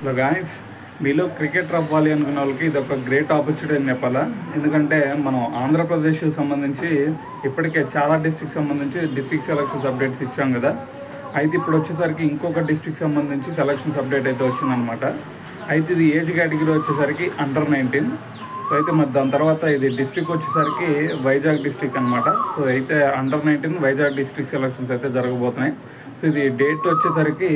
Hello guys, మీలో cricketer అవ్వాలి అనుకున్న వాళ్ళకి ఇది ఒక గ్రేట్ ఆపర్చునిటీ అని చెప్పాలా. ఎందుకంటే మనం ఆంధ్రప్రదేశ్ సంబంధించి ఇప్పటికే చాలా డిస్ట్రిక్ట్ సంబంధించి డిస్ట్రిక్ట్ సెలక్షన్స్ అప్డేట్స్ ఇచ్చాం కదా. అయితే ఇప్పుడు వచ్చేసరికి ఇంకొక డిస్ట్రిక్ట్ సంబంధించి సెలక్షన్స్ అప్డేట్ అయితే వచ్చిందనమాట. అయితే ఇది ఏజ్ కేటగిరీ వచ్చేసరికి అండర్-19. సో అయితే మరి దాని తర్వాత ఇది డిస్ట్రిక్ట్ వచ్చేసరికి వైజాగ్ డిస్ట్రిక్ట్ అనమాట. సో అయితే అండర్-19 వైజాగ్ డిస్ట్రిక్ట్ సెలక్షన్స్ అయితే జరగబోతున్నాయి. సో ఇది డేట్ వచ్చేసరికి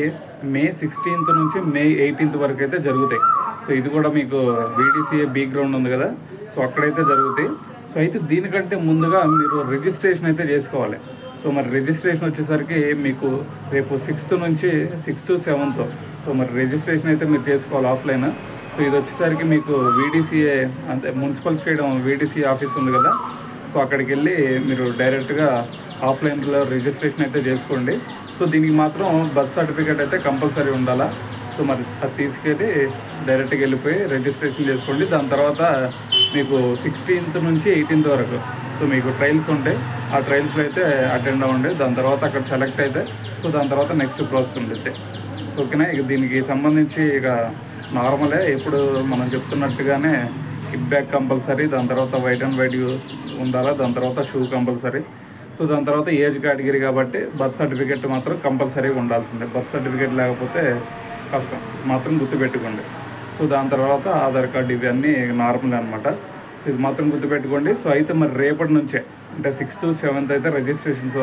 May 16th నుంచి May 18th వరకు అయితే జరుగుతాయి. సో ఇది కూడా మీకు VDCA బీ గ్రౌండ్ ఉంది కదా, సో అక్కడైతే జరుగుతాయి. సో అయితే దీనికంటే ముందుగా మీరు రిజిస్ట్రేషన్ అయితే చేసుకోవాలి. సో మరి రిజిస్ట్రేషన్ వచ్చేసరికి మీకు రేపు 6th నుంచి 6th to 7th. సో మరి రిజిస్ట్రేషన్ అయితే మీరు చేసుకోవాలి ఆఫ్లైన్. సో ఇది వచ్చేసరికి మీకు VDCA అంటే మున్సిపల్ స్టేడియం VDCA ఆఫీస్ ఉంది కదా, సో అక్కడికి వెళ్ళి మీరు డైరెక్ట్గా ఆఫ్లైన్లో రిజిస్ట్రేషన్ అయితే చేసుకోండి. సో దీనికి మాత్రం బర్త్ సర్టిఫికేట్ అయితే కంపల్సరీ ఉండాలా. సో మరి అది తీసుకెళ్ళి డైరెక్ట్గా వెళ్ళిపోయి రిజిస్ట్రేషన్ చేసుకోండి. దాని తర్వాత మీకు 16th నుంచి 18th వరకు సో మీకు ట్రయల్స్ ఉంటాయి. ఆ ట్రయల్స్లో అయితే అటెండ్ అవ్వండి. దాని తర్వాత అక్కడ సెలెక్ట్ అయితే సో దాని తర్వాత నెక్స్ట్ ప్రాసెస్ ఉంటుంది. ఓకేనా. ఇక దీనికి సంబంధించి ఇక నార్మలే ఎప్పుడు మనం చెప్తున్నట్టుగానే కిక్ బ్యాక్ కంపల్సరీ, దాని తర్వాత వైట్ అండ్ వైట్ ఉండాలా, దాని తర్వాత షూ కంపల్సరీ. సో దాని తర్వాత ఏజ్ కేటగిరీ కాబట్టి బర్త్ సర్టిఫికేట్ మాత్రం కంపల్సరీగా ఉండాల్సిందే. బర్త్ సర్టిఫికేట్ లేకపోతే కష్టం, మాత్రం గుర్తుపెట్టుకోండి. సో దాని తర్వాత ఆధార్ కార్డు ఇవన్నీ నార్మల్ అనమాట. సో ఇది మాత్రం గుర్తుపెట్టుకోండి. సో అయితే మరి రేపటి నుంచే అంటే 6th to 7th అయితే రిజిస్ట్రేషన్స్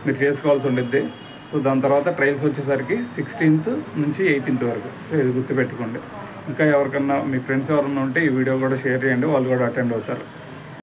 మీరు చేసుకోవాల్సి ఉండిద్ది. సో దాని తర్వాత ట్రయల్స్ వచ్చేసరికి 16th నుంచి 18th వరకు. సో ఇది గుర్తుపెట్టుకోండి. ఇంకా ఎవరికన్నా మీ ఫ్రెండ్స్ ఎవరన్నా ఉంటే ఈ వీడియో కూడా షేర్ చేయండి, వాళ్ళు కూడా అటెండ్ అవుతారు.